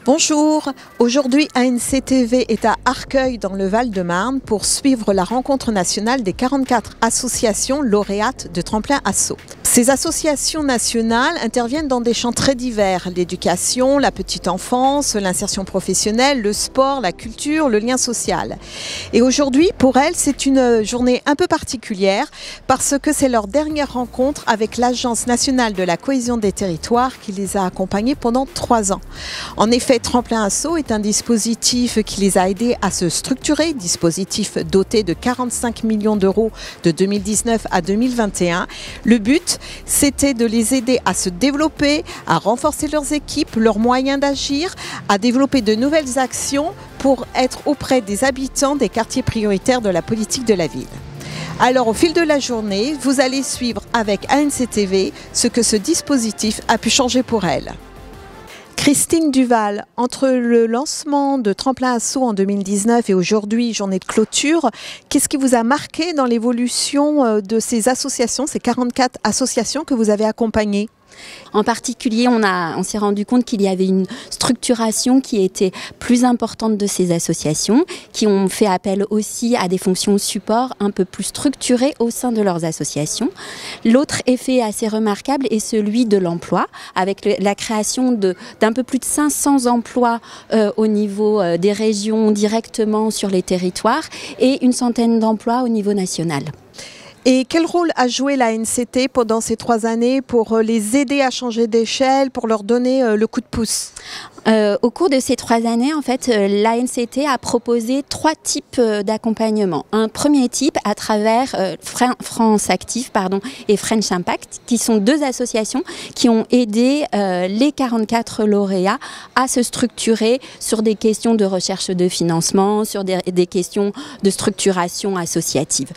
Bonjour, aujourd'hui ANCTV est à Arcueil dans le Val-de-Marne pour suivre la rencontre nationale des 44 associations lauréates de Tremplin Asso. Ces associations nationales interviennent dans des champs très divers, l'éducation, la petite enfance, l'insertion professionnelle, le sport, la culture, le lien social. Et aujourd'hui, pour elles, c'est une journée un peu particulière parce que c'est leur dernière rencontre avec l'Agence nationale de la cohésion des territoires qui les a accompagnées pendant 3 ans. En effet, Tremplin Asso est un dispositif qui les a aidés à se structurer, dispositif doté de 45 millions d'euros de 2019 à 2021. Le but, c'était de les aider à se développer, à renforcer leurs équipes, leurs moyens d'agir, à développer de nouvelles actions pour être auprès des habitants des quartiers prioritaires de la politique de la ville. Alors au fil de la journée, vous allez suivre avec ANCTV ce que ce dispositif a pu changer pour elles. Christine Duval, entre le lancement de Tremplin Asso en 2019 et aujourd'hui, journée de clôture, qu'est-ce qui vous a marqué dans l'évolution de ces associations, ces 44 associations que vous avez accompagnées ? En particulier, on s'est rendu compte qu'il y avait une structuration qui était plus importante de ces associations, qui ont fait appel aussi à des fonctions support un peu plus structurées au sein de leurs associations. L'autre effet assez remarquable est celui de l'emploi, avec la création d'un peu plus de 500 emplois au niveau des régions directement sur les territoires et une centaine d'emplois au niveau national. Et quel rôle a joué l'ANCT pendant ces 3 années pour les aider à changer d'échelle, pour leur donner le coup de pouce ? Au cours de ces 3 années, en fait, l'ANCT a proposé 3 types d'accompagnement. Un premier type à travers France Active et French Impact, qui sont 2 associations qui ont aidé les 44 lauréats à se structurer sur des questions de recherche de financement, sur des questions de structuration associative.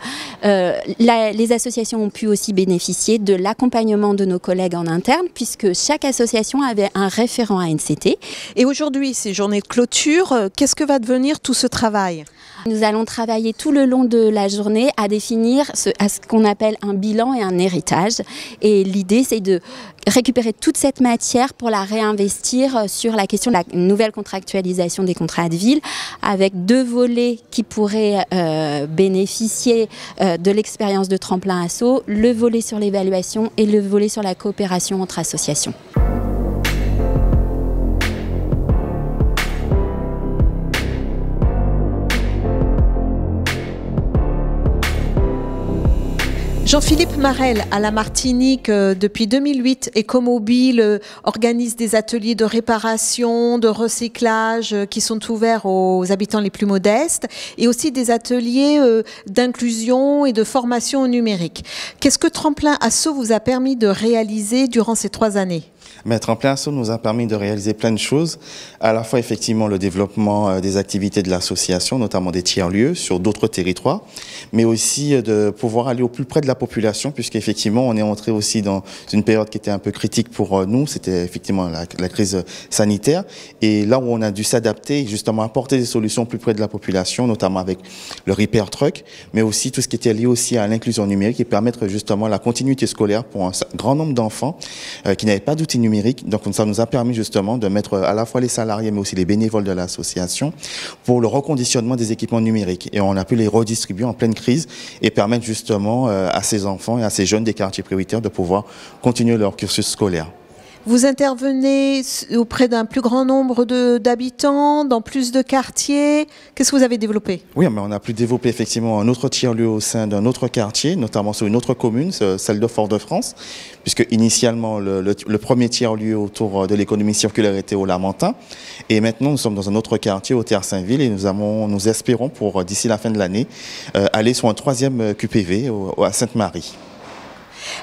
Les associations ont pu aussi bénéficier de l'accompagnement de nos collègues en interne, puisque chaque association avait un référent ANCT. Et aujourd'hui, ces journées de clôture, qu'est-ce que va devenir tout ce travail ? Nous allons travailler tout le long de la journée à définir ce qu'on appelle un bilan et un héritage. Et l'idée, c'est de récupérer toute cette matière pour la réinvestir sur la question de la nouvelle contractualisation des contrats de ville, avec 2 volets qui pourraient bénéficier de l'expérience de Tremplin Asso, le volet sur l'évaluation et le volet sur la coopération entre associations. Jean-Philippe Marel, à la Martinique, depuis 2008, Ecomobile organise des ateliers de réparation, de recyclage qui sont ouverts aux habitants les plus modestes et aussi des ateliers d'inclusion et de formation au numérique. Qu'est-ce que Tremplin Asso vous a permis de réaliser durant ces 3 années ? Mais Tremplin Asso nous a permis de réaliser plein de choses, à la fois effectivement le développement des activités de l'association, notamment des tiers-lieux sur d'autres territoires, mais aussi de pouvoir aller au plus près de la population, puisqu'effectivement on est entré aussi dans une période qui était un peu critique pour nous, c'était effectivement la crise sanitaire, et là où on a dû s'adapter, justement apporter des solutions plus près de la population, notamment avec le Repair Truck, mais aussi tout ce qui était lié aussi à l'inclusion numérique et permettre justement la continuité scolaire pour un grand nombre d'enfants qui n'avaient pas d'outils numériques. Donc ça nous a permis justement de mettre à la fois les salariés mais aussi les bénévoles de l'association pour le reconditionnement des équipements numériques. Et on a pu les redistribuer en pleine crise et permettre justement à ces enfants et à ces jeunes des quartiers prioritaires de pouvoir continuer leur cursus scolaire. Vous intervenez auprès d'un plus grand nombre d'habitants, dans plus de quartiers. Qu'est-ce que vous avez développé ? Oui, mais on a pu développer effectivement un autre tiers-lieu au sein d'un autre quartier, notamment sur une autre commune, celle de Fort-de-France, puisque initialement le premier tiers-lieu autour de l'économie circulaire était au Lamentin. Et maintenant, nous sommes dans un autre quartier, au Terre-Saint-Ville, et nous espérons pour d'ici la fin de l'année aller sur un 3e QPV à Sainte-Marie.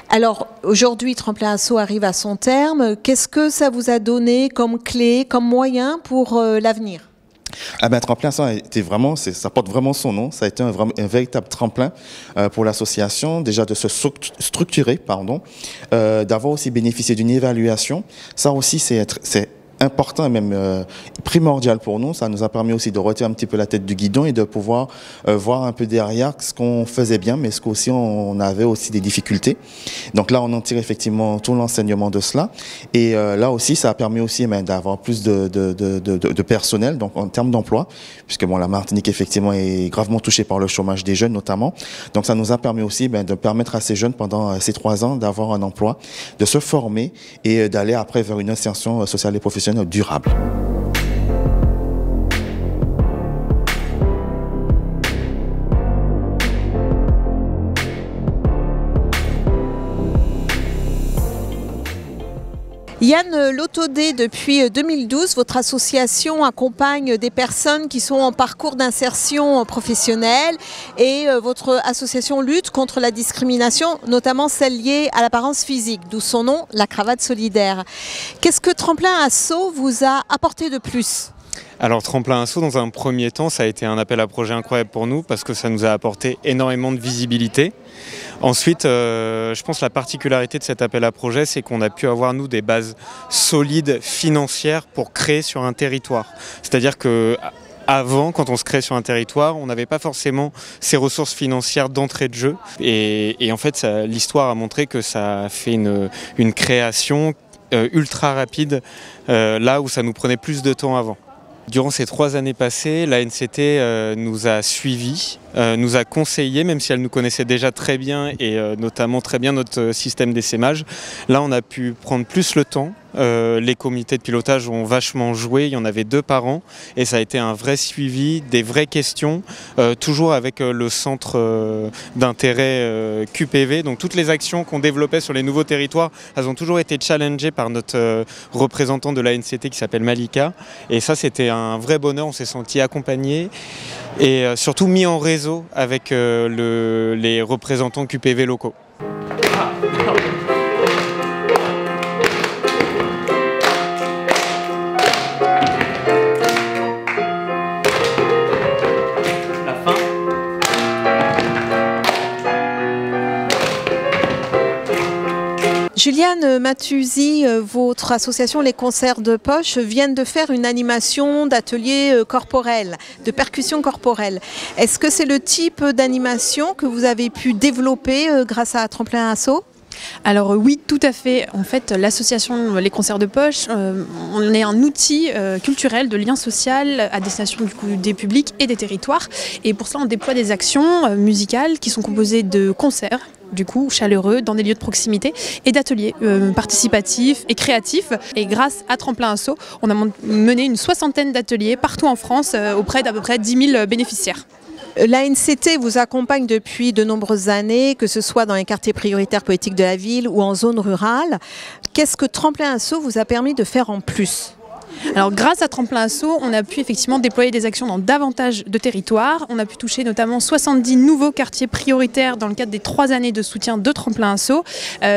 Alors, aujourd'hui, Tremplin Asso arrive à son terme. Qu'est-ce que ça vous a donné comme clé, comme moyen pour l'avenir ? Tremplin Asso a été vraiment, ça porte vraiment son nom. Ça a été un véritable tremplin pour l'association, déjà de se structurer, d'avoir aussi bénéficié d'une évaluation. Ça aussi, c'est important et même primordial pour nous. Ça nous a permis aussi de retirer un petit peu la tête du guidon et de pouvoir voir un peu derrière ce qu'on faisait bien, mais ce qu'aussi on avait aussi des difficultés. Donc là, on en tire effectivement tout l'enseignement de cela. Et là aussi, ça a permis aussi d'avoir plus de personnel, donc en termes d'emploi, puisque bon, la Martinique effectivement est gravement touchée par le chômage des jeunes notamment. Donc ça nous a permis aussi de permettre à ces jeunes pendant ces 3 ans d'avoir un emploi, de se former et d'aller après vers une insertion sociale et professionnelle durable. Yann Lotodé, depuis 2012, votre association accompagne des personnes qui sont en parcours d'insertion professionnelle et votre association lutte contre la discrimination, notamment celle liée à l'apparence physique, d'où son nom, la cravate solidaire. Qu'est-ce que Tremplin Asso vous a apporté de plus ? Alors Tremplin Asso, dans un premier temps, ça a été un appel à projet incroyable pour nous parce que ça nous a apporté énormément de visibilité. Ensuite, je pense que la particularité de cet appel à projet, c'est qu'on a pu avoir, nous, des bases solides financières pour créer sur un territoire. C'est-à-dire que avant, quand on se crée sur un territoire, on n'avait pas forcément ces ressources financières d'entrée de jeu. Et en fait, l'histoire a montré que ça a fait une création ultra rapide, là où ça nous prenait plus de temps avant. Durant ces 3 années passées, l'ANCT nous a suivis, nous a conseillés, même si elle nous connaissait déjà très bien et notamment très bien notre système d'essaimage. Là, on a pu prendre plus le temps. Les comités de pilotage ont vachement joué, il y en avait 2 par an et ça a été un vrai suivi, des vraies questions, toujours avec le centre d'intérêt QPV. Donc toutes les actions qu'on développait sur les nouveaux territoires, elles ont toujours été challengées par notre représentant de l'ANCT qui s'appelle Malika. Et ça, c'était un vrai bonheur, on s'est senti accompagné et surtout mis en réseau avec les représentants QPV locaux. Juliane Mathusi, votre association Les Concerts de Poche viennent de faire une animation d'atelier corporel, de percussion corporelle. Est-ce que c'est le type d'animation que vous avez pu développer grâce à Tremplin Asso ? Alors oui, tout à fait. En fait, l'association Les Concerts de Poche, on est un outil culturel de lien social à destination du coup, des publics et des territoires. Et pour cela, on déploie des actions musicales qui sont composées de concerts, du coup chaleureux, dans des lieux de proximité et d'ateliers participatifs et créatifs. Et grâce à Tremplin Asso, on a mené une 60aine d'ateliers partout en France auprès d'à peu près 10 000 bénéficiaires. L'ANCT vous accompagne depuis de nombreuses années, que ce soit dans les quartiers prioritaires politiques de la ville ou en zone rurale. Qu'est-ce que Tremplin Asso vous a permis de faire en plus ? Alors grâce à Tremplin Asso, on a pu effectivement déployer des actions dans davantage de territoires. On a pu toucher notamment 70 nouveaux quartiers prioritaires dans le cadre des 3 années de soutien de Tremplin Asso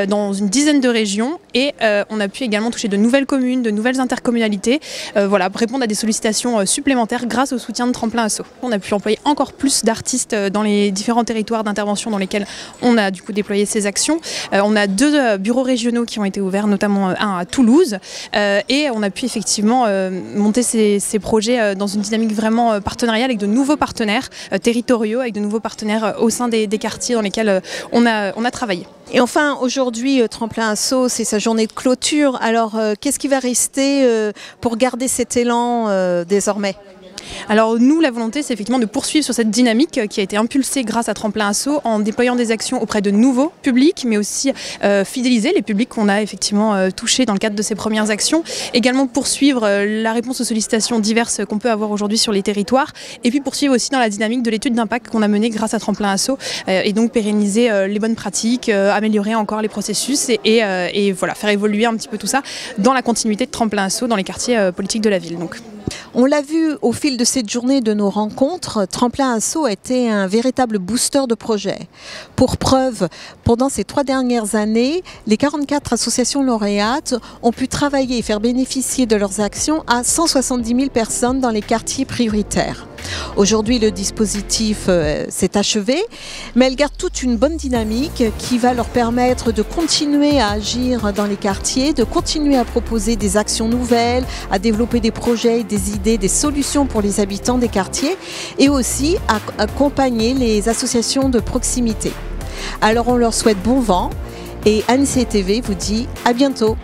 dans une dizaine de régions. Et on a pu également toucher de nouvelles communes, de nouvelles intercommunalités, voilà, pour répondre à des sollicitations supplémentaires grâce au soutien de Tremplin Asso. On a pu employer encore plus d'artistes dans les différents territoires d'intervention dans lesquels on a du coup déployé ces actions. On a 2 bureaux régionaux qui ont été ouverts, notamment un à Toulouse. Et on a pu effectivement monter ces projets dans une dynamique vraiment partenariale avec de nouveaux partenaires territoriaux, avec de nouveaux partenaires au sein des quartiers dans lesquels on a travaillé. Et enfin, aujourd'hui, Tremplin Asso, c'est sa journée de clôture. Alors, qu'est-ce qui va rester pour garder cet élan désormais ? Alors nous, la volonté, c'est effectivement de poursuivre sur cette dynamique qui a été impulsée grâce à Tremplin Asso en déployant des actions auprès de nouveaux publics, mais aussi fidéliser les publics qu'on a effectivement touchés dans le cadre de ces premières actions. Également poursuivre la réponse aux sollicitations diverses qu'on peut avoir aujourd'hui sur les territoires, et puis poursuivre aussi dans la dynamique de l'étude d'impact qu'on a menée grâce à Tremplin Asso, et donc pérenniser les bonnes pratiques, améliorer encore les processus et voilà, faire évoluer un petit peu tout ça dans la continuité de Tremplin Asso dans les quartiers politiques de la ville. Donc. On l'a vu au fil de cette journée de nos rencontres, Tremplin Asso a été un véritable booster de projets. Pour preuve, pendant ces 3 dernières années, les 44 associations lauréates ont pu travailler et faire bénéficier de leurs actions à 170 000 personnes dans les quartiers prioritaires. Aujourd'hui, le dispositif s'est achevé, mais elle garde toute une bonne dynamique qui va leur permettre de continuer à agir dans les quartiers, de continuer à proposer des actions nouvelles, à développer des projets, des idées, des solutions pour les habitants des quartiers et aussi à accompagner les associations de proximité. Alors on leur souhaite bon vent et ANCTV vous dit à bientôt.